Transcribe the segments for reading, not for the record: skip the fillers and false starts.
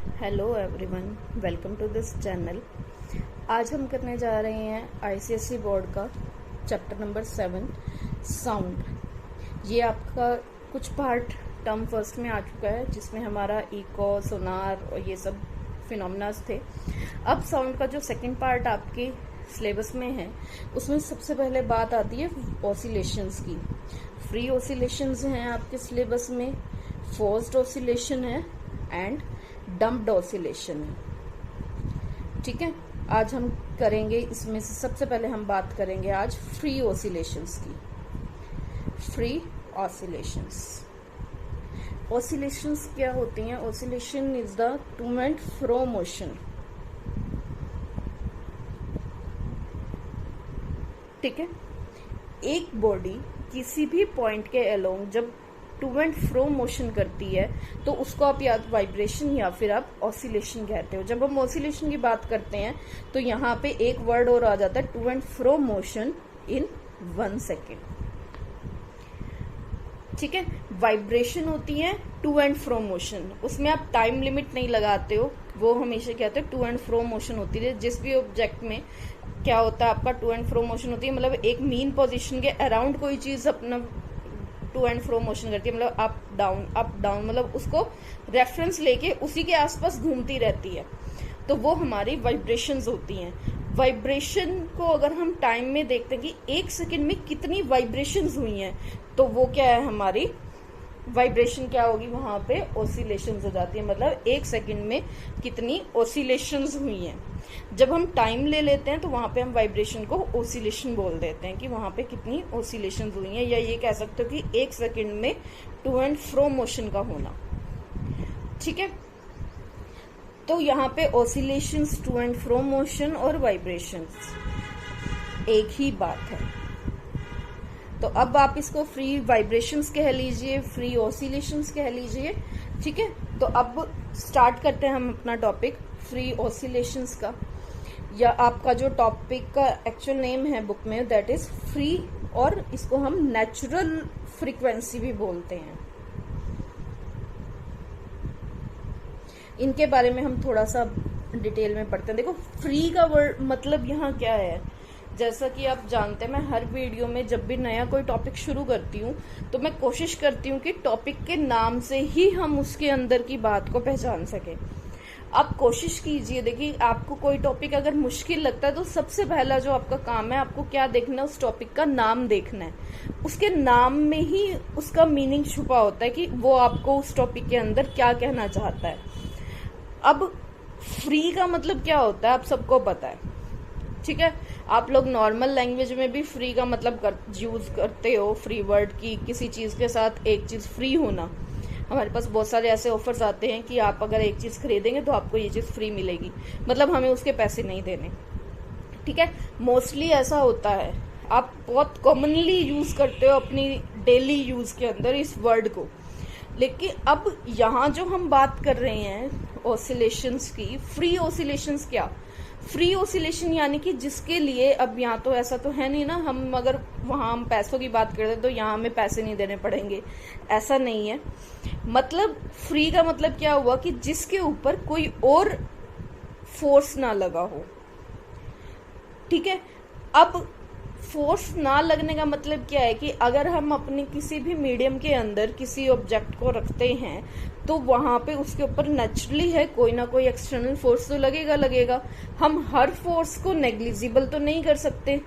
Hello everyone, welcome to this channel. आज हम करने जा रहे हैं आईसीएसई बोर्ड का चैप्टर नंबर 7 साउंड। ये आपका कुछ पार्ट टर्म फर्स्ट में आ चुका है, जिसमें हमारा इको, सोनार और ये सब फिनोमिनास थे। अब साउंड का जो सेकंड पार्ट आपके सिलेबस में है, उसमें सबसे पहले बात आती है ऑसिलेशंस की। फ्री ऑसिलेशंस हैं आपके सिलेबस में, फोर्स्ड ऑसिलेशन है एंड डम्प्ड ऑसिलेशन है। ठीक है, आज हम करेंगे इसमें से सबसे पहले हम बात करेंगे आज फ्री ऑसिलेशंस की। फ्री ऑसिलेशंस ऑसिलेशंस क्या होती हैं? Oscillation is the two and fro motion. ठीक है, एक बॉडी किसी भी पॉइंट के अलोंग जब टू एंड फ्रो मोशन करती है तो उसको आप या वाइब्रेशन या फिर आप ऑसिलेशन कहते हो। जब हम ऑसिलेशन की बात करते हैं तो यहाँ पे एक वर्ड और आ जाता है, to and fro motion in 1 second. ठीक है, वाइब्रेशन होती है टू एंड फ्रो मोशन, उसमें आप टाइम लिमिट नहीं लगाते हो, वो हमेशा कहते हैं टू एंड फ्रो मोशन होती है। जिस भी ऑब्जेक्ट में क्या होता है आपका टू एंड फ्रो मोशन होती है, मतलब एक मीन पोजीशन के अराउंड कोई चीज अपना टू एंड फ्रो मोशन करती है, मतलब अप डाउन, मतलब उसको रेफरेंस लेके उसी के आसपास घूमती रहती है, तो वो हमारी वाइब्रेशंस होती हैं। वाइब्रेशन को अगर हम टाइम में देखते हैं कि 1 सेकेंड में कितनी वाइब्रेशंस हुई हैं, तो वो क्या है, हमारी वाइब्रेशन क्या होगी, वहां पे ऑसिलेशंस हो जाती है, मतलब 1 सेकेंड में कितनी ऑसिलेशंस हुई हैं। जब हम टाइम ले लेते हैं तो वहां पे हम वाइब्रेशन को ऑसिलेशन बोल देते हैं कि वहां पे कितनी ऑसिलेशंस हुई हैं, या ये कह सकते हो कि 1 सेकेंड में टू एंड फ्रो मोशन का होना। ठीक है, तो यहाँ पे oscillations, to and fro motion और वाइब्रेशंस एक ही बात है। तो अब आप इसको फ्री वाइब्रेशंस कह लीजिए, फ्री ऑसिलेशंस कह लीजिए। ठीक है, तो अब स्टार्ट करते हैं हम अपना टॉपिक फ्री ऑसिलेशंस का, या आपका जो टॉपिक का एक्चुअल नेम है बुक में, दैट इज फ्री, और इसको हम नेचुरल फ्रीक्वेंसी भी बोलते हैं। इनके बारे में हम थोड़ा सा डिटेल में पढ़ते हैं। देखो, फ्री का वर्ड मतलब यहाँ क्या है, जैसा कि आप जानते हैं, मैं हर वीडियो में जब भी नया कोई टॉपिक शुरू करती हूँ तो मैं कोशिश करती हूँ कि टॉपिक के नाम से ही हम उसके अंदर की बात को पहचान सकें। आप कोशिश कीजिए, देखिए आपको कोई टॉपिक अगर मुश्किल लगता है तो सबसे पहला जो आपका काम है, आपको क्या देखना है, उस टॉपिक का नाम देखना है। उसके नाम में ही उसका मीनिंग छुपा होता है कि वो आपको उस टॉपिक के अंदर क्या कहना चाहता है। अब फ्री का मतलब क्या होता है आप सबको पता है। ठीक है, आप लोग नॉर्मल लैंग्वेज में भी फ्री का मतलब यूज करते हो, फ्री वर्ड की, किसी चीज के साथ एक चीज फ्री होना। हमारे पास बहुत सारे ऐसे ऑफर्स आते हैं कि आप अगर एक चीज खरीदेंगे तो आपको ये चीज फ्री मिलेगी, मतलब हमें उसके पैसे नहीं देने। ठीक है, मोस्टली ऐसा होता है, आप बहुत कॉमनली यूज करते हो अपनी डेली यूज के अंदर इस वर्ड को। लेकिन अब यहाँ जो हम बात कर रहे हैं ऑसिलेशंस की, फ्री ऑसिलेशंस क्या, फ्री ऑसिलेशन यानी कि जिसके लिए, अब यहाँ तो ऐसा तो है नहीं ना, हम अगर वहां हम पैसों की बात करते तो यहाँ हमें पैसे नहीं देने पड़ेंगे, ऐसा नहीं है। मतलब फ्री का मतलब क्या हुआ कि जिसके ऊपर कोई और फोर्स ना लगा हो। ठीक है, अब फोर्स ना लगने का मतलब क्या है कि अगर हम अपने किसी भी मीडियम के अंदर किसी ऑब्जेक्ट को रखते हैं तो वहां पे उसके ऊपर नेचुरली है कोई ना कोई एक्सटर्नल फोर्स तो लगेगा। हम हर फोर्स को नेग्लिजिबल तो नहीं कर सकते,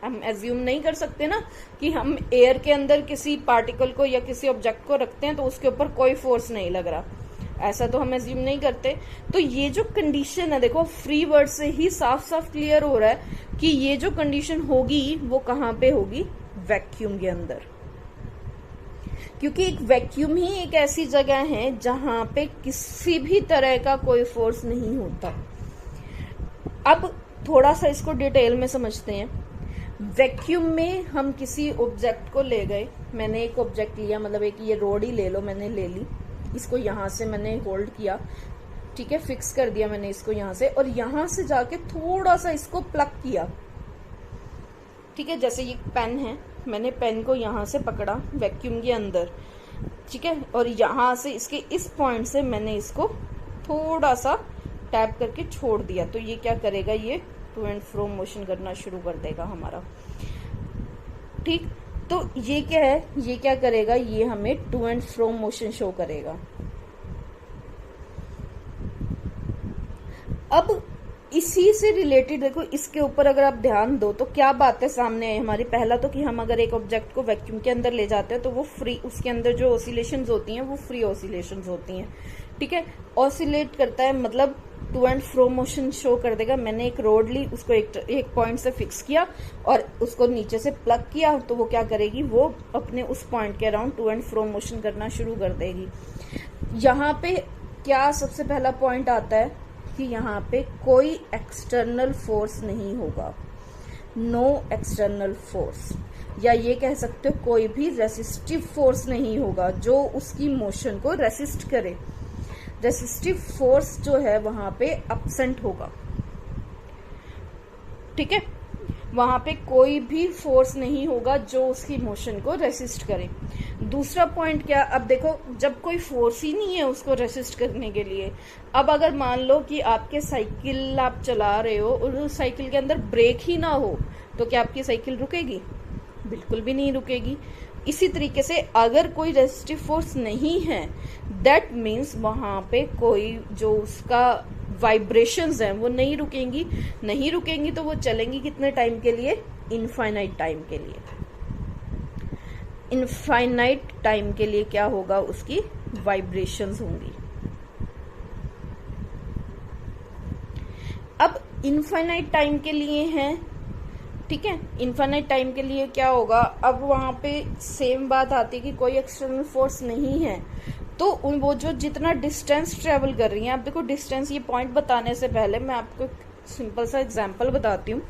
हम एज्यूम नहीं कर सकते ना कि हम एयर के अंदर किसी पार्टिकल को या किसी ऑब्जेक्ट को रखते हैं तो उसके ऊपर कोई फोर्स नहीं लग रहा, ऐसा तो हम एज्यूम नहीं करते। तो ये जो कंडीशन है, देखो फ्री वर्ड से ही साफ साफ क्लियर हो रहा है कि ये जो कंडीशन होगी वो कहाँ पे होगी, वैक्यूम के अंदर। क्योंकि एक वैक्यूम ही एक ऐसी जगह है जहां पे किसी भी तरह का कोई फोर्स नहीं होता। अब थोड़ा सा इसको डिटेल में समझते हैं। वैक्यूम में हम किसी ऑब्जेक्ट को ले गए, मैंने एक ऑब्जेक्ट लिया, मतलब एक ये रोड ही ले लो, मैंने ले ली, इसको यहां से मैंने होल्ड किया, ठीक है, फिक्स कर दिया मैंने इसको यहां से, और यहां से जाके थोड़ा सा इसको प्लग किया। ठीक है, जैसे ये पेन है, मैंने पेन को यहां से पकड़ा वैक्यूम के अंदर, ठीक है, और यहां से इसके इस पॉइंट से मैंने इसको थोड़ा सा टैप करके छोड़ दिया तो ये क्या करेगा, ये टू एंड फ्रो मोशन करना शुरू कर देगा हमारा। ठीक, तो ये क्या है, ये क्या करेगा, ये हमें to and fro motion show करेगा। अब इसी से रिलेटेड देखो, इसके ऊपर अगर आप ध्यान दो तो क्या बातें सामने आई हमारी। पहला तो कि हम अगर एक ऑब्जेक्ट को वैक्यूम के अंदर ले जाते हैं तो वो फ्री, उसके अंदर जो ऑसिलेशंस होती हैं वो फ्री ऑसिलेशंस होती हैं। ठीक है, ऑसिलेट करता है मतलब to and fro motion show कर देगा। मैंने एक रोड ली, उसको एक पॉइंट से फिक्स किया और उसको नीचे से प्लग किया तो वो क्या करेगी, वो अपने उस पॉइंट के around two and fro motion करना शुरू कर देगी। यहाँ पे क्या सबसे पहला पॉइंट आता है कि यहाँ पे कोई एक्सटर्नल फोर्स नहीं होगा, नो एक्सटर्नल फोर्स, या ये कह सकते हो कोई भी रेसिस्टिव फोर्स नहीं होगा जो उसकी मोशन को रेसिस्ट करे। रेसिस्टिव फोर्स जो है वहां पे एब्सेंट होगा। ठीक है, वहां पे कोई भी फोर्स नहीं होगा जो उसकी मोशन को रेसिस्ट करे। दूसरा पॉइंट क्या, अब देखो जब कोई फोर्स ही नहीं है उसको रेसिस्ट करने के लिए, अब अगर मान लो कि आपके साइकिल आप चला रहे हो और उस साइकिल के अंदर ब्रेक ही ना हो तो क्या आपकी साइकिल रुकेगी? बिल्कुल भी नहीं रुकेगी। इसी तरीके से अगर कोई रेसिस्टिव फोर्स नहीं है, दैट मीन्स वहां पे कोई जो उसका वाइब्रेशंस हैं वो नहीं रुकेंगी। नहीं रुकेंगी तो वो चलेंगी कितने टाइम के लिए? इनफाइनाइट टाइम के लिए। इनफाइनाइट टाइम के लिए क्या होगा, उसकी वाइब्रेशंस होंगी। अब इनफाइनाइट टाइम के लिए हैं, ठीक है, इनफाइनाइट टाइम के लिए क्या होगा, अब वहां पे सेम बात आती है कि कोई एक्सटर्नल फोर्स नहीं है तो वो जो जितना डिस्टेंस ट्रेवल कर रही है, आप देखो डिस्टेंस, ये पॉइंट बताने से पहले मैं आपको सिंपल सा एग्जांपल बताती हूँ।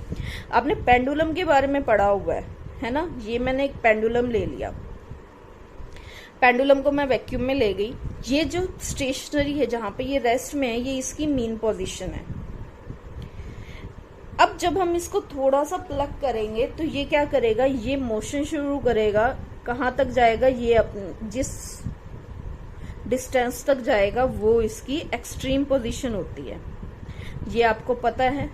आपने पेंडुलम के बारे में पढ़ा हुआ है ना। ये मैंने एक पेंडुलम ले लिया, पेंडुलम को मैं वैक्यूम में ले गई। ये जो स्टेशनरी है जहां पे ये रेस्ट में है, ये इसकी मीन पोजीशन है। अब जब हम इसको थोड़ा सा प्लग करेंगे तो ये क्या करेगा, ये मोशन शुरू करेगा। कहां तक जाएगा, ये जिस डिस्टेंस तक जाएगा वो इसकी एक्सट्रीम पोजीशन होती है, ये आपको पता है।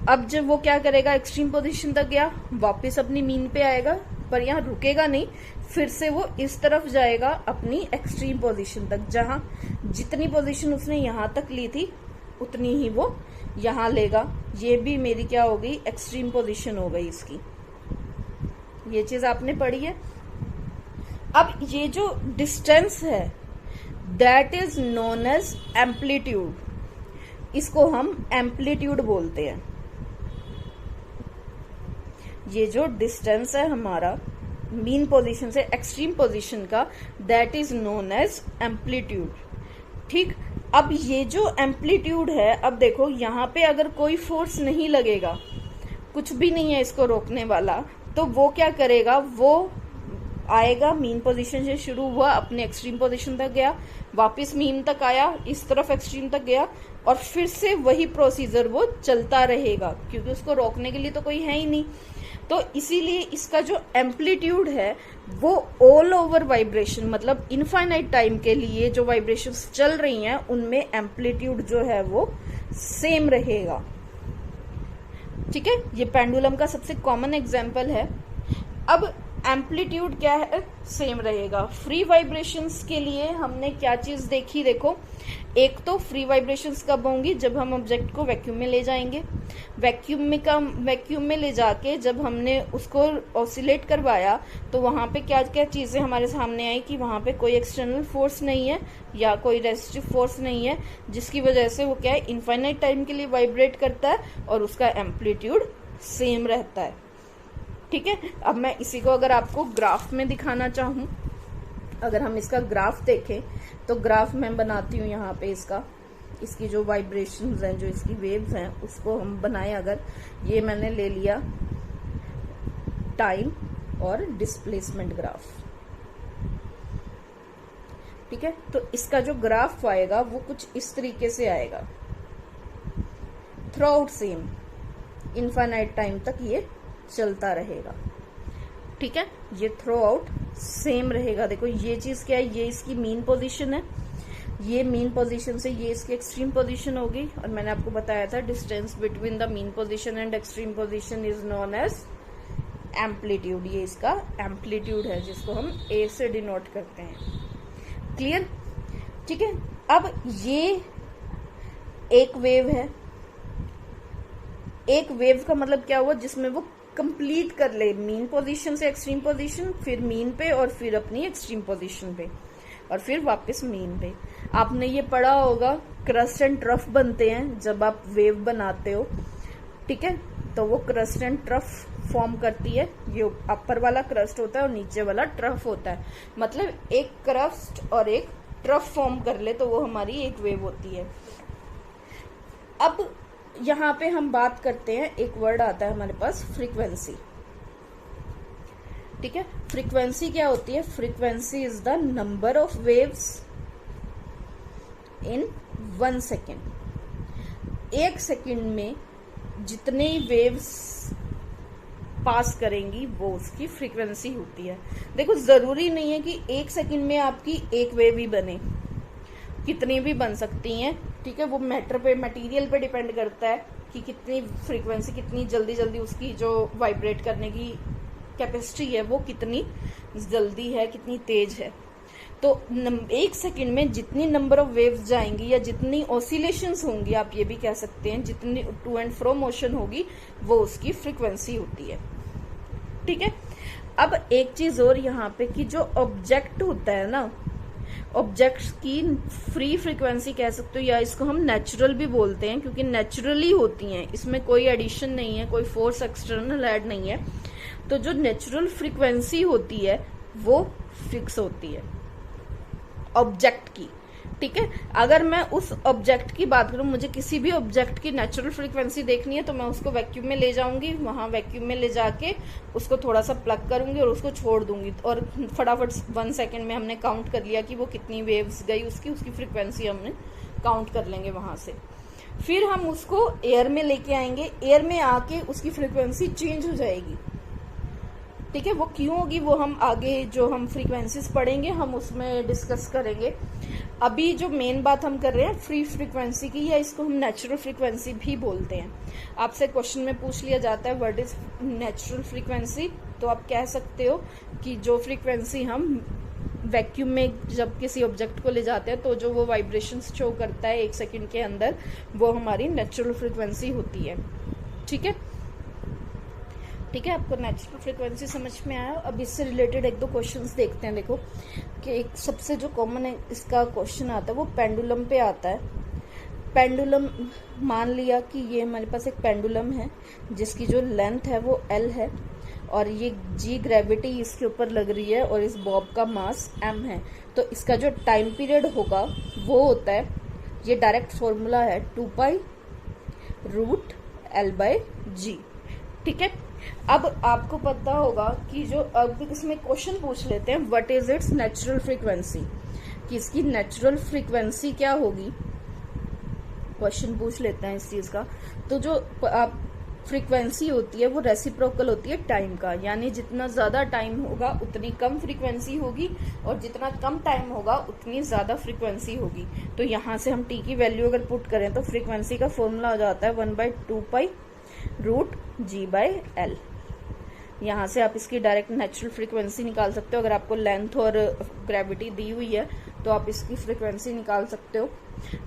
अब जब वो क्या करेगा, एक्सट्रीम पोजीशन तक गया, वापस अपनी मीन पे आएगा, पर यहाँ रुकेगा नहीं, फिर से वो इस तरफ जाएगा अपनी एक्सट्रीम पोजीशन तक, जहां जितनी पोजीशन उसने यहां तक ली थी उतनी ही वो यहां लेगा। ये भी मेरी क्या हो गई, एक्सट्रीम पोजीशन हो गई इसकी। ये चीज आपने पढ़ी है। अब ये जो डिस्टेंस है that is known as amplitude, इसको हम एम्पलीट्यूड बोलते हैं। ये जो डिस्टेंस है हमारा मीन पोजीशन से एक्सट्रीम पोजीशन का, that is known as amplitude. ठीक, अब ये जो एम्पलीट्यूड है, अब देखो यहाँ पे अगर कोई फोर्स नहीं लगेगा, कुछ भी नहीं है इसको रोकने वाला, तो वो क्या करेगा, वो आएगा मीन पोजीशन से शुरू हुआ, अपने एक्सट्रीम पोजीशन तक गया, वापस मीन तक आया, इस तरफ एक्सट्रीम तक गया, और फिर से वही प्रोसीजर वो चलता रहेगा, क्योंकि उसको रोकने के लिए तो कोई है ही नहीं। तो इसीलिए इसका जो एम्पलीट्यूड है वो ऑल ओवर वाइब्रेशन, मतलब इनफाइनाइट टाइम के लिए जो वाइब्रेशंस चल रही हैं उनमें एम्पलीट्यूड जो है वो सेम रहेगा। ठीक है, ये पेंडुलम का सबसे कॉमन एग्जांपल है। अब एम्पलीट्यूड क्या है, सेम रहेगा। फ्री वाइब्रेशंस के लिए हमने क्या चीज देखी, देखो एक तो फ्री वाइब्रेशंस कब होंगी, जब हम ऑब्जेक्ट को वैक्यूम में ले जाएंगे। वैक्यूम में ले जाके जब हमने उसको ऑसिलेट करवाया तो वहां पे क्या क्या चीजें हमारे सामने आई कि वहां पे कोई एक्सटर्नल फोर्स नहीं है या कोई रेसिस्टिव फोर्स नहीं है, जिसकी वजह से वो क्या है, इनफाइनाइट टाइम के लिए वाइब्रेट करता है और उसका एम्पलीट्यूड सेम रहता है। ठीक है, अब मैं इसी को अगर आपको ग्राफ में दिखाना चाहूं, अगर हम इसका ग्राफ देखें तो ग्राफ मैं बनाती हूँ यहाँ पे इसकी जो वाइब्रेशंस हैं, जो इसकी वेव्स हैं, उसको हम बनाएं। अगर ये मैंने ले लिया टाइम और डिस्प्लेसमेंट ग्राफ, ठीक है, तो इसका जो ग्राफ आएगा वो कुछ इस तरीके से आएगा, through out semi infinite time तक ये चलता रहेगा। ठीक है, ये थ्रू आउट सेम रहेगा। देखो ये चीज क्या है, ये इसकी मीन पोजीशन है, ये मीन पोजीशन से ये इसकी एक्सट्रीम पोजीशन होगी, और मैंने आपको बताया था distance between the mean position and extreme position is known as amplitude. ये इसका एम्पलीट्यूड है जिसको हम ए से डिनोट करते हैं। क्लियर? ठीक है। अब ये एक वेव है। एक वेव का मतलब क्या हुआ, जिसमें वो कंप्लीट कर ले मीन पोजीशन से एक्सट्रीम पोजीशन, फिर मीन पे और फिर अपनी एक्सट्रीम पोजीशन पे और फिर वापस मीन पे। आपने ये पढ़ा होगा क्रस्ट एंड ट्रफ बनते हैं जब आप वेव बनाते हो, ठीक है, तो वो क्रस्ट एंड ट्रफ फॉर्म करती है। ये अपर वाला क्रस्ट होता है और नीचे वाला ट्रफ होता है, मतलब एक क्रस्ट और एक ट्रफ फॉर्म कर ले तो वो हमारी एक वेव होती है। अब यहाँ पे हम बात करते हैं, एक वर्ड आता है हमारे पास फ्रीक्वेंसी। ठीक है, फ्रीक्वेंसी क्या होती है? Frequency is the number of waves in 1 second. 1 second में जितने वेव्स पास करेंगी वो उसकी फ्रीक्वेंसी होती है। देखो, जरूरी नहीं है कि 1 सेकेंड में आपकी एक वेव ही बने, कितनी भी बन सकती हैं। ठीक है, वो मैटर पे, मटेरियल पे डिपेंड करता है कि कितनी फ्रीक्वेंसी, कितनी जल्दी जल्दी उसकी जो वाइब्रेट करने की कैपेसिटी है वो कितनी जल्दी है, कितनी तेज है। तो 1 सेकेंड में जितनी नंबर ऑफ वेव्स जाएंगी या जितनी ऑसिलेशंस होंगी, आप ये भी कह सकते हैं जितनी टू एंड फ्रो मोशन होगी, वो उसकी फ्रीक्वेंसी होती है। ठीक है। अब एक चीज और यहाँ पे कि जो ऑब्जेक्ट होता है ना, ऑब्जेक्ट्स की फ्री फ्रीक्वेंसी कह सकते हो, या इसको हम नेचुरल भी बोलते हैं क्योंकि नेचुरली होती हैं, इसमें कोई एडिशन नहीं है, कोई फोर्स एक्सटर्नल ऐड नहीं है। तो जो नेचुरल फ्रीक्वेंसी होती है वो फिक्स होती है ऑब्जेक्ट की। ठीक है, अगर मैं उस ऑब्जेक्ट की बात करूं, मुझे किसी भी ऑब्जेक्ट की नेचुरल फ्रीक्वेंसी देखनी है तो मैं उसको वैक्यूम में ले जाऊंगी, वहां वैक्यूम में ले जाके उसको थोड़ा सा प्लग करूंगी और उसको छोड़ दूंगी, और फटाफट 1 सेकेंड में हमने काउंट कर लिया कि वो कितनी वेव्स गई, उसकी फ्रीक्वेंसी हमने काउंट कर लेंगे वहां से। फिर हम उसको एयर में लेके आएंगे, एयर में आके उसकी फ्रीक्वेंसी चेंज हो जाएगी। ठीक है, वो क्यों होगी वो हम आगे जो हम फ्रीक्वेंसीज पढ़ेंगे हम उसमें डिस्कस करेंगे। अभी जो मेन बात हम कर रहे हैं फ्री फ्रीक्वेंसी की, या इसको हम नेचुरल फ्रीक्वेंसी भी बोलते हैं। आपसे क्वेश्चन में पूछ लिया जाता है व्हाट इज नेचुरल फ्रीक्वेंसी, तो आप कह सकते हो कि जो फ्रीक्वेंसी हम वैक्यूम में जब किसी ऑब्जेक्ट को ले जाते हैं तो जो वो वाइब्रेशंस शो करता है 1 सेकेंड के अंदर, वो हमारी नेचुरल फ्रीक्वेंसी होती है। ठीक है, ठीक है, आपको नेचुरल फ्रीक्वेंसी समझ में आया। अब इससे रिलेटेड 1-2 क्वेश्चंस देखते हैं। देखो कि एक सबसे जो कॉमन है इसका क्वेश्चन आता है वो पेंडुलम पे आता है। पेंडुलम, मान लिया कि ये हमारे पास एक पेंडुलम है जिसकी जो लेंथ है वो L है और ये G ग्रेविटी इसके ऊपर लग रही है और इस बॉब का मास M है। तो इसका जो टाइम पीरियड होगा वो होता है, ये डायरेक्ट फॉर्मूला है 2π√L/G। ठीक है, अब आपको पता होगा कि जो अब इसमें क्वेश्चन पूछ लेते हैं what is it's natural frequency, कि इसकी नेचुरल फ्रीक्वेंसी क्या होगी, क्वेश्चन पूछ लेते हैं इस चीज का। तो जो फ्रीक्वेंसी होती है वो रेसिप्रोकल होती है टाइम का, यानी जितना ज्यादा टाइम होगा उतनी कम फ्रीक्वेंसी होगी और जितना कम टाइम होगा उतनी ज्यादा फ्रीक्वेंसी होगी। तो यहाँ से हम टी की वैल्यू अगर पुट करें तो फ्रीक्वेंसी का फॉर्मूला हो जाता है 1/2π√G/L। यहाँ से आप इसकी डायरेक्ट नेचुरल फ्रीक्वेंसी निकाल सकते हो। अगर आपको लेंथ और ग्रेविटी दी हुई है तो आप इसकी फ्रीक्वेंसी निकाल सकते हो।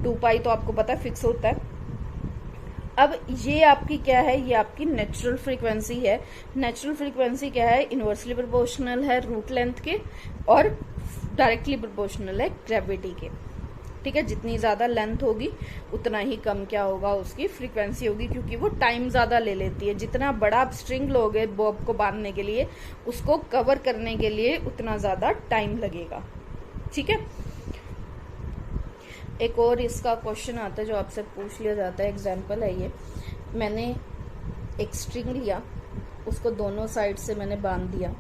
2π तो आपको पता है फिक्स होता है। अब ये आपकी क्या है, ये आपकी नेचुरल फ्रीक्वेंसी है। नेचुरल फ्रीक्वेंसी क्या है, इनवर्सली प्रोपोर्शनल है रूट लेंथ के और डायरेक्टली प्रोपोर्शनल है ग्रेविटी के। ठीक है, जितनी ज्यादा लेंथ होगी उतना ही कम क्या होगा, उसकी फ्रीक्वेंसी होगी, क्योंकि वो टाइम ज्यादा ले लेती है। जितना बड़ा आप स्ट्रिंग लोगे बॉब को बांधने के लिए, उसको कवर करने के लिए उतना ज्यादा टाइम लगेगा। ठीक है, एक और इसका क्वेश्चन आता है जो आपसे पूछ लिया जाता है। एग्जाम्पल है ये, मैंने एक स्ट्रिंग लिया, उसको दोनों साइड से मैंने बांध दिया।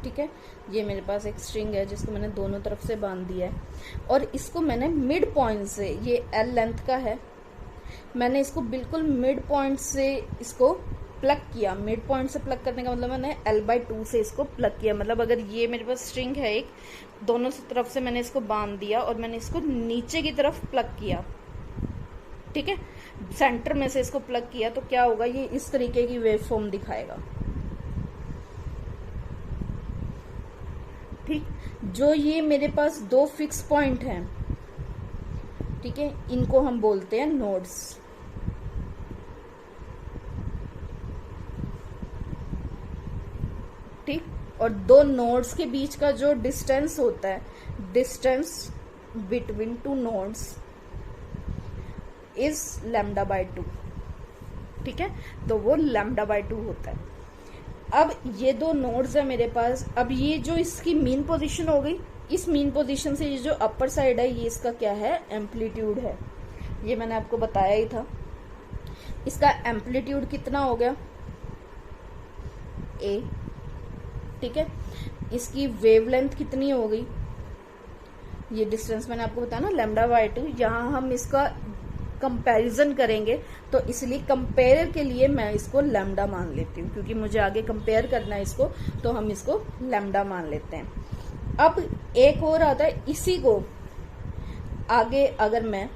ठीक है, ये मेरे पास एक स्ट्रिंग है जिसको मैंने दोनों तरफ से बांध दिया है और इसको मैंने मिड पॉइंट से, ये L लेंथ का है, मैंने इसको बिल्कुल मिड पॉइंट से इसको प्लग किया, मिड पॉइंट से प्लग करने का मतलब मैंने L/2 से इसको प्लग किया। मतलब अगर ये मेरे पास स्ट्रिंग है एक, दोनों तरफ से मैंने इसको बांध दिया और मैंने इसको नीचे की तरफ प्लग किया, ठीक है, सेंटर में से इसको प्लग किया, तो क्या होगा, ये इस तरीके की वेव फॉर्म दिखाएगा। ठीक, जो ये मेरे पास दो फिक्स पॉइंट हैं, ठीक है, इनको हम बोलते हैं नोड्स। ठीक, और दो नोड्स के बीच का जो डिस्टेंस होता है, distance between two nodes is λ/2। ठीक है, तो वो λ/2 होता है। अब ये दो नोड्स है मेरे पास। अब ये जो इसकी मीन पोजीशन हो गई, इस मीन पोजीशन से ये जो अपर साइड है, ये इसका क्या है, एम्पलीट्यूड है। ये मैंने आपको बताया ही था। इसका एम्पलीट्यूड कितना हो गया, a। ठीक है, इसकी वेवलेंथ कितनी हो गई, ये डिस्टेंस मैंने आपको बताया ना λ/2। यहाँ हम इसका कंपैरिजन करेंगे, तो इसलिए कंपेयर के लिए मैं इसको लैम्डा मान लेती हूँ, क्योंकि मुझे आगे कंपेयर करना है इसको, तो हम इसको लैम्डा मान लेते हैं। अब एक और आता है, इसी को आगे अगर मैं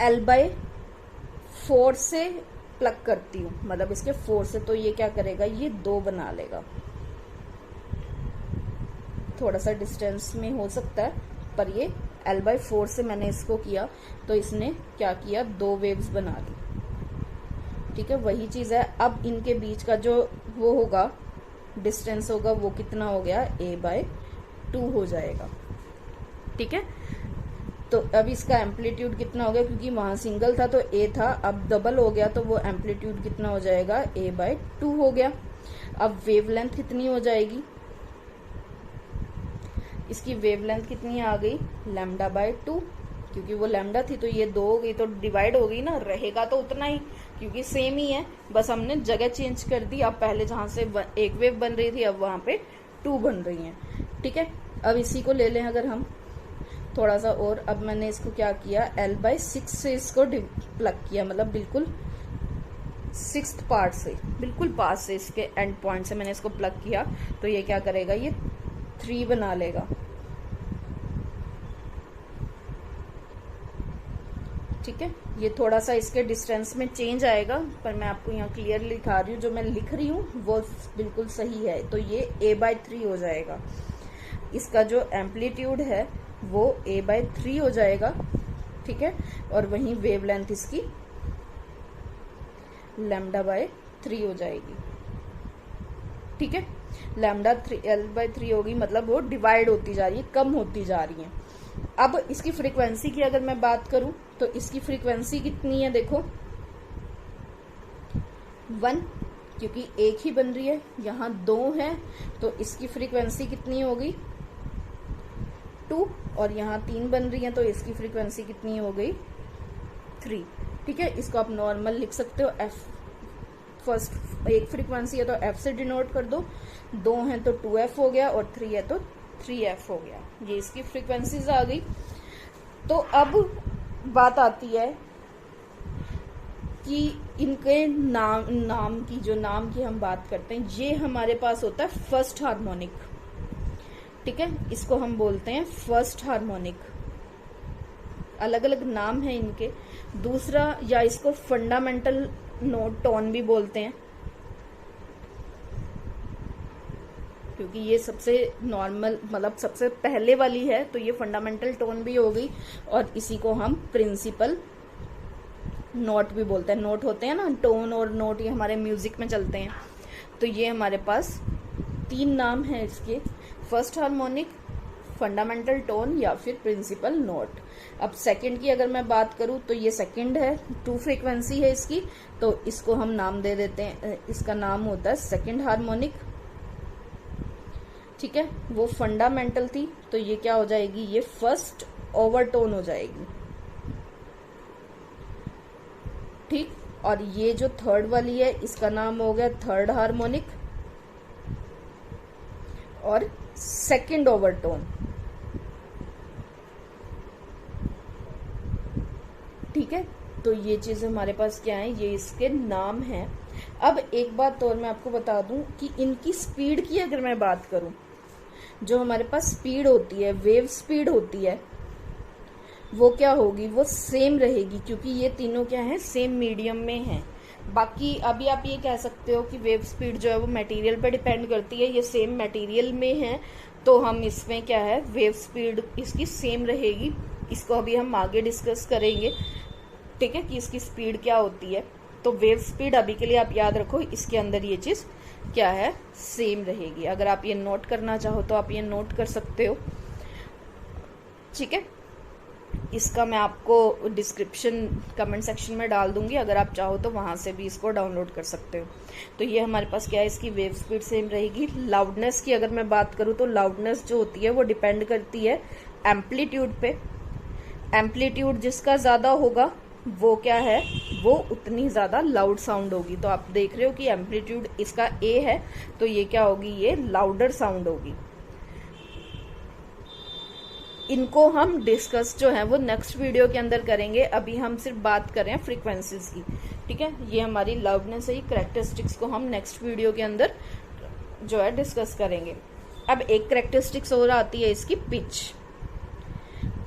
L/4 से प्लग करती हूँ, मतलब इसके 4 से, तो ये क्या करेगा, ये 2 बना लेगा। थोड़ा सा डिस्टेंस में हो सकता है, पर ये L/4 से मैंने इसको किया, तो इसने क्या किया, 2 वेव्स बना ली। ठीक है, वही चीज है। अब इनके बीच का जो वो होगा, डिस्टेंस होगा, वो कितना हो गया, a/2 हो जाएगा। ठीक है, तो अब इसका एम्पलीट्यूड कितना हो गया, क्योंकि वहां सिंगल था तो a था, अब डबल हो गया, तो वो एम्पलीट्यूड कितना हो जाएगा, a/2 हो गया। अब वेवलेंथ कितनी हो जाएगी, इसकी वेवलेंथ कितनी आ गई, λ/2, क्योंकि वो लैम्डा थी तो ये 2 हो गई, तो डिवाइड हो गई ना, रहेगा तो उतना ही, क्योंकि सेम ही है, बस हमने जगह चेंज कर दी। अब पहले जहां से एक वेव बन रही थी, अब वहां पे 2 बन रही हैं। ठीक है, अब इसी को ले लें अगर हम थोड़ा सा और, अब मैंने इसको क्या किया, L/6 से इसको प्लग किया, मतलब बिल्कुल 6th पार्ट से, बिल्कुल पास से, इसके एंड पॉइंट से मैंने इसको प्लग किया, तो ये क्या करेगा, ये 3 बना लेगा। ठीक है, ये थोड़ा सा इसके डिस्टेंस में चेंज आएगा, पर मैं आपको यहाँ क्लियर लिखा रही हूँ, जो मैं लिख रही हूँ वो बिल्कुल सही है। तो ये a/3 हो जाएगा। इसका जो एम्पलीट्यूड है वो a/3 हो जाएगा। ठीक है, और वहीं वेवलेंथ इसकी λ/3 हो जाएगी। ठीक है, L/3 होगी, मतलब वो डिवाइड होती जा रही है, कम होती जा रही है। अब इसकी फ्रीक्वेंसी की अगर मैं बात करूं, तो इसकी फ्रीक्वेंसी कितनी है, देखो 1, क्योंकि एक ही बन रही है, यहाँ 2 है, तो इसकी फ्रीक्वेंसी कितनी होगी, 2, और यहाँ 3 बन रही है, तो इसकी फ्रीक्वेंसी कितनी हो गई, 3। ठीक है, इसको आप नॉर्मल लिख सकते हो, f फर्स्ट एक फ्रीक्वेंसी है तो f से डिनोट कर दो, 2 है तो 2f हो गया, और 3 है तो 3f हो गया। ये इसकी फ्रीक्वेंसीज आ गई। तो अब बात आती है कि इनके नाम की, जो नाम की हम बात करते हैं, ये हमारे पास होता है फर्स्ट हार्मोनिक। ठीक है, इसको हम बोलते हैं फर्स्ट हार्मोनिक। अलग अलग नाम है इनके। दूसरा, या इसको फंडामेंटल नोट टोन भी बोलते हैं, क्योंकि ये सबसे नॉर्मल, मतलब सबसे पहले वाली है, तो ये फंडामेंटल टोन भी हो गई। और इसी को हम प्रिंसिपल नोट भी बोलते हैं। नोट होते हैं ना, टोन और नोट, ये हमारे म्यूजिक में चलते हैं। तो ये हमारे पास 3 नाम है इसके, फर्स्ट हार्मोनिक, फंडामेंटल टोन, या फिर प्रिंसिपल नोट। अब सेकंड की अगर मैं बात करूं, तो ये सेकंड है, 2 फ्रीक्वेंसी है इसकी, तो इसको हम नाम दे देते हैं, इसका नाम होता है सेकंड हार्मोनिक। ठीक है, वो फंडामेंटल थी, तो ये क्या हो जाएगी, ये फर्स्ट ओवरटोन हो जाएगी। ठीक, और ये जो थर्ड वाली है, इसका नाम हो गया थर्ड हार्मोनिक और सेकंड ओवरटोन। ठीक है, तो ये चीज़ हमारे पास क्या है, ये इसके नाम हैं। अब एक बात और मैं आपको बता दूं कि इनकी स्पीड की अगर मैं बात करूं, जो हमारे पास स्पीड होती है, वेव स्पीड होती है, वो क्या होगी, वो सेम रहेगी, क्योंकि ये तीनों क्या है, सेम मीडियम में हैं। बाकी अभी आप ये कह सकते हो कि वेव स्पीड जो है वो मटेरियल पर डिपेंड करती है, ये सेम मटेरियल में है, तो हम इसमें क्या है, वेव स्पीड इसकी सेम रहेगी। इसको अभी हम आगे डिस्कस करेंगे, ठीक है, कि इसकी स्पीड क्या होती है। तो वेव स्पीड अभी के लिए आप याद रखो, इसके अंदर ये चीज़ क्या है, सेम रहेगी। अगर आप ये नोट करना चाहो तो आप ये नोट कर सकते हो, ठीक है। इसका मैं आपको डिस्क्रिप्शन कमेंट सेक्शन में डाल दूंगी, अगर आप चाहो तो वहां से भी इसको डाउनलोड कर सकते हो। तो ये हमारे पास क्या है, इसकी वेव स्पीड सेम रहेगी। लाउडनेस की अगर मैं बात करूँ तो लाउडनेस जो होती है वो डिपेंड करती है एम्पलीट्यूड पे। एम्पलीट्यूड जिसका ज़्यादा होगा वो क्या है, वो उतनी ज़्यादा लाउड साउंड होगी। तो आप देख रहे हो कि एम्पलीट्यूड इसका ए है, तो ये क्या होगी, ये लाउडर साउंड होगी। इनको हम डिस्कस जो है वो नेक्स्ट वीडियो के अंदर करेंगे, अभी हम सिर्फ बात कर रहे हैं फ्रीक्वेंसीज की, ठीक है। ये हमारी लाउडनेस है, करैक्टरिस्टिक्स को हम नेक्स्ट वीडियो के अंदर जो है डिस्कस करेंगे। अब एक करैक्टरिस्टिक्स और आती है इसकी पिच।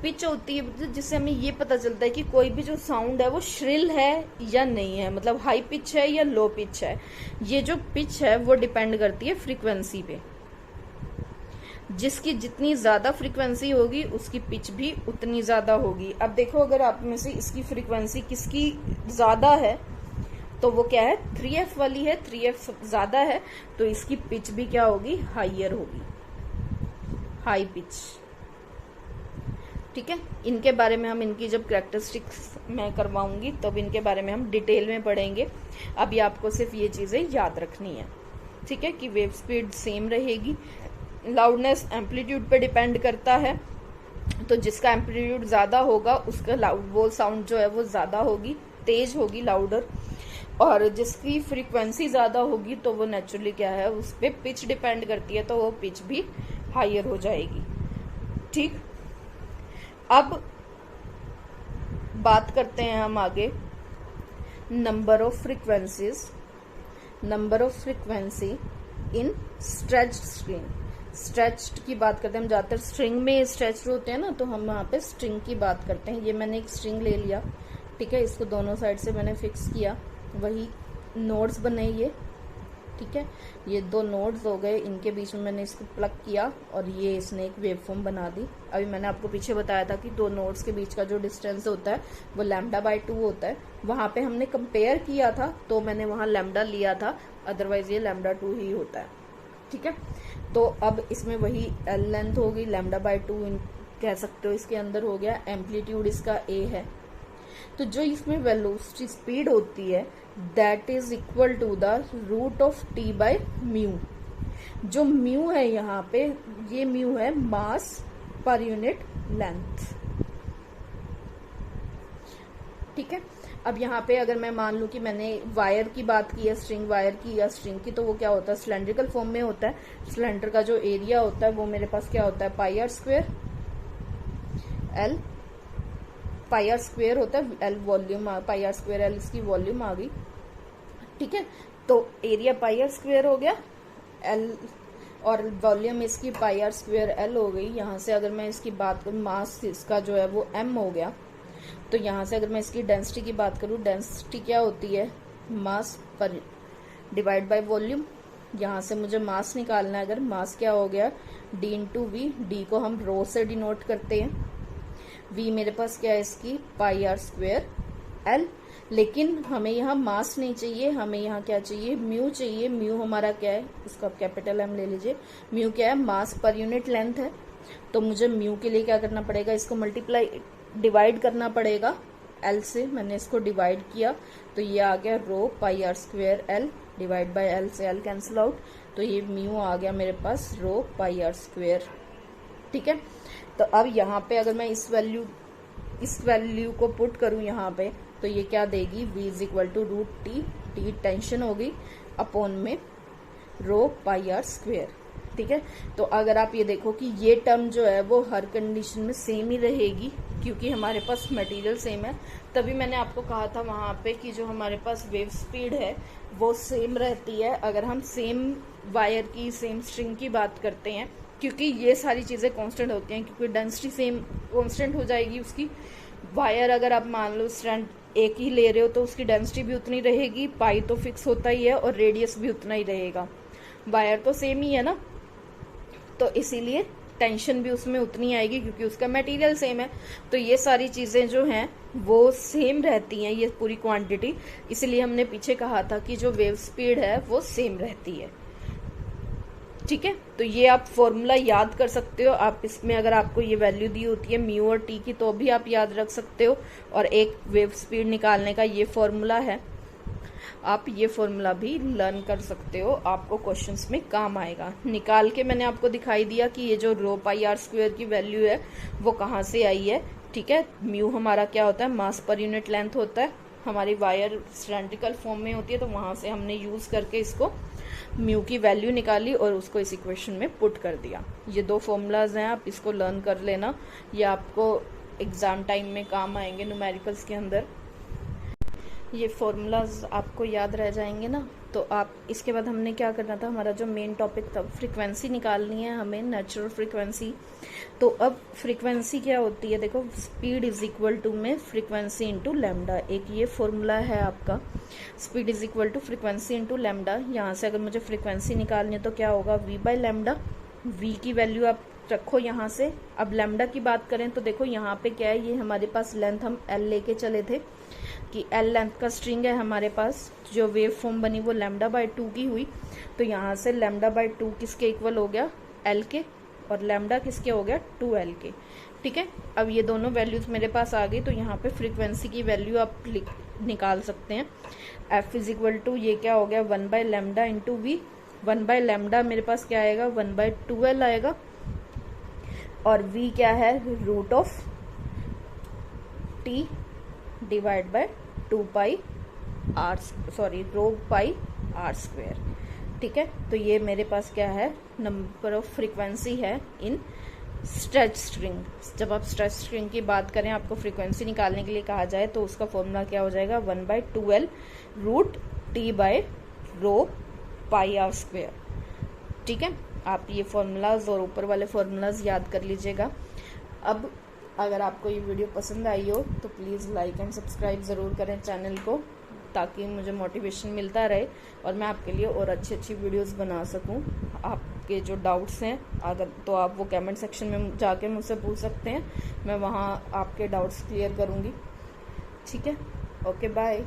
पिच होती है जिससे हमें ये पता चलता है कि कोई भी जो साउंड है वो श्रिल है या नहीं है, मतलब हाई पिच है या लो पिच है। ये जो पिच है वो डिपेंड करती है फ्रीक्वेंसी पे। जिसकी जितनी ज्यादा फ्रीक्वेंसी होगी उसकी पिच भी उतनी ज्यादा होगी। अब देखो, अगर आप में से इसकी फ्रीक्वेंसी किसकी ज्यादा है तो वो क्या है, 3f वाली है, 3f ज्यादा है, तो इसकी पिच भी क्या होगी, हाइयर होगी, हाई पिच, ठीक है। इनके बारे में हम, इनकी जब करैक्टरिस्टिक्स मैं करवाऊंगी तब इनके बारे में हम डिटेल में पढ़ेंगे। अभी आपको सिर्फ ये चीजें याद रखनी है, ठीक है, कि वेव स्पीड सेम रहेगी। लाउडनेस एम्पलीट्यूड पे डिपेंड करता है, तो जिसका एम्पलीट्यूड ज्यादा होगा उसका लाउड वो साउंड जो है वो ज्यादा होगी, तेज होगी, लाउडर। और जिसकी फ्रीक्वेंसी ज्यादा होगी तो वो नेचुरली क्या है, उस पर पिच डिपेंड करती है, तो वो पिच भी हायर हो जाएगी, ठीक। अब बात करते हैं हम आगे number of frequencies, number of frequency in stretched string. Stretched की बात करते हैं हम, ज्यादातर स्ट्रिंग में स्ट्रेच्ड होते हैं ना, तो हम वहां पे स्ट्रिंग की बात करते हैं। ये मैंने एक स्ट्रिंग ले लिया, ठीक है, इसको दोनों साइड से मैंने फिक्स किया, वही नोड्स बने ये, ठीक है। ये दो नोड्स हो गए, इनके बीच में मैंने इसको प्लग किया और ये इसने एक वेवफॉर्म बना दी। अभी मैंने आपको पीछे बताया था कि दो नोड्स के बीच का जो डिस्टेंस होता है वो λ/2 होता है। वहां पे हमने कंपेयर किया था तो मैंने वहां लैम्डा लिया था, अदरवाइज ये λ2 ही होता है, ठीक है। तो अब इसमें वही l लेंथ होगी, λ/2 कह सकते हो इसके अंदर हो गया। एम्पलीट्यूड इसका a है, तो जो इसमें वेलोसिटी स्पीड होती है that is equal to the root of t by mu. जो म्यू है यहाँ पे, ये म्यू है मास पर यूनिट लेंथ, ठीक है। अब यहाँ पे अगर मैं मान लूं कि मैंने वायर की बात की है, स्ट्रिंग वायर की या स्ट्रिंग की, तो वो क्या होता है, सिलेंड्रिकल फॉर्म में होता है। सिलेंडर का जो एरिया होता है वो मेरे पास क्या होता है, πr² l, πr² होता है, l वॉल्यूम, πr² l इसकी वॉल्यूम आ गई, ठीक है। तो एरिया πr² हो गया, l और वॉल्यूम इसकी πr² l हो गई। यहाँ से अगर मैं इसकी बात करूँ, मास इसका जो है वो m हो गया। तो यहाँ से अगर मैं इसकी डेंसिटी की बात करूँ, डेंसिटी क्या होती है, मास पर डिवाइड बाय वॉल्यूम। यहाँ से मुझे मास निकालना है, अगर मास क्या हो गया, d/v, d को हम रो से डिनोट करते हैं, v मेरे पास क्या है इसकी πr² l। लेकिन हमें यहाँ मास नहीं चाहिए, हमें यहाँ क्या चाहिए, म्यू चाहिए। म्यू हमारा क्या है, इसका कैपिटल M ले लीजिए। म्यू क्या है, मास पर यूनिट लेंथ है। तो मुझे म्यू के लिए क्या करना पड़ेगा, इसको डिवाइड करना पड़ेगा L से। मैंने इसको डिवाइड किया तो ये आ गया रो πr² l divide by L से L कैंसिल आउट, तो ये म्यू आ गया मेरे पास रो πr², ठीक है। तो अब यहाँ पे अगर मैं इस वैल्यू को पुट करूं यहाँ पे, तो ये क्या देगी, v is equal to root t tension होगी अपॉन में रो πr², ठीक है। तो अगर आप ये देखो कि ये टर्म जो है वो हर कंडीशन में सेम ही रहेगी, क्योंकि हमारे पास मटेरियल सेम है। तभी मैंने आपको कहा था वहाँ पे कि जो हमारे पास वेव स्पीड है वो सेम रहती है अगर हम सेम वायर की, सेम स्ट्रिंग की बात करते हैं, क्योंकि ये सारी चीज़ें कांस्टेंट होती हैं। क्योंकि डेंसिटी सेम कांस्टेंट हो जाएगी उसकी। वायर अगर आप मान लो स्ट्रैंड एक ही ले रहे हो तो उसकी डेंसिटी भी उतनी रहेगी, पाई तो फिक्स होता ही है और रेडियस भी उतना ही रहेगा। वायर तो सेम ही है ना, तो इसीलिए टेंशन भी उसमें उतनी आएगी क्योंकि उसका मटेरियल सेम है। तो ये सारी चीज़ें जो हैं वो सेम रहती हैं, ये पूरी क्वांटिटी। इसलिए हमने पीछे कहा था कि जो वेव स्पीड है वो सेम रहती है। ठीक है, तो ये आप फॉर्मूला याद कर सकते हो। आप इसमें अगर आपको ये वैल्यू दी होती है म्यू और टी की तो भी आप याद रख सकते हो। और एक वेव स्पीड निकालने का ये फॉर्मूला है, आप ये फॉर्मूला भी लर्न कर सकते हो, आपको क्वेश्चंस में काम आएगा। निकाल के मैंने आपको दिखाई दिया कि ये जो रो पाई आर स्क्वायर की वैल्यू है वो कहाँ से आई है। ठीक है, म्यू हमारा क्या होता है, मास पर यूनिट लेंथ होता है। हमारी वायर सिलेंड्रिकल फॉर्म में होती है तो वहां से हमने यूज करके इसको म्यू की वैल्यू निकाली और उसको इस इक्वेशन में पुट कर दिया। ये दो फॉर्मूलाज हैं, आप इसको लर्न कर लेना, ये आपको एग्जाम टाइम में काम आएंगे न्यूमेरिकल्स के अंदर। ये फॉर्मूलाज आपको याद रह जाएंगे ना, तो आप इसके बाद हमने क्या करना था, हमारा जो मेन टॉपिक था फ्रीक्वेंसी निकालनी है हमें, नेचुरल फ्रीक्वेंसी। तो अब फ्रीक्वेंसी क्या होती है, देखो स्पीड इज इक्वल टू में फ्रीक्वेंसी इंटू लैम्डा, एक ये फॉर्मूला है आपका, speed is equal to frequency into lambda. यहाँ से अगर मुझे फ्रीक्वेंसी निकालनी है तो क्या होगा, वी बाई लैम्डा। वी की वैल्यू आप रखो यहाँ से। अब लैम्डा की बात करें तो देखो यहाँ पे क्या है, ये हमारे पास लेंथ हम एल लेके चले थे कि एल लेंथ का स्ट्रिंग है हमारे पास, जो वेव फॉर्म बनी वो लैम्डा बाय 2 की हुई। तो यहाँ से लैम्डा बाय 2 किसके इक्वल हो गया, एल के, और लैम्डा किसके हो गया, 2L के। ठीक है, अब ये दोनों वैल्यूज मेरे पास आ गई, तो यहाँ पे फ्रीक्वेंसी की वैल्यू आप निकाल सकते हैं। एफ इज इक्वल टू ये क्या हो गया, 1 by lambda into v. 1 by lambda मेरे पास क्या आएगा, 1 बाय 2L आएगा, और v क्या है, root of T divide by 2 pi r, sorry rho pi r square. ठीक है, तो ये मेरे पास क्या है, नंबर ऑफ फ्रीक्वेंसी है इन स्ट्रेच स्ट्रिंग। जब आप स्ट्रेच स्ट्रिंग की बात करें, आपको फ्रीक्वेंसी निकालने के लिए कहा जाए तो उसका फॉर्मूला क्या हो जाएगा, 1 by 2L root T by rho pi r square. ठीक है, आप ये फॉर्मूलाज और ऊपर वाले फॉर्मूलाज याद कर लीजिएगा। अब अगर आपको ये वीडियो पसंद आई हो तो प्लीज़ लाइक एंड सब्सक्राइब ज़रूर करें चैनल को, ताकि मुझे मोटिवेशन मिलता रहे और मैं आपके लिए और अच्छी अच्छी वीडियोस बना सकूं। आपके जो डाउट्स हैं अगर, तो आप वो कमेंट सेक्शन में जाके मुझसे पूछ सकते हैं, मैं वहां आपके डाउट्स क्लियर करूंगी। ठीक है, ओके बाय।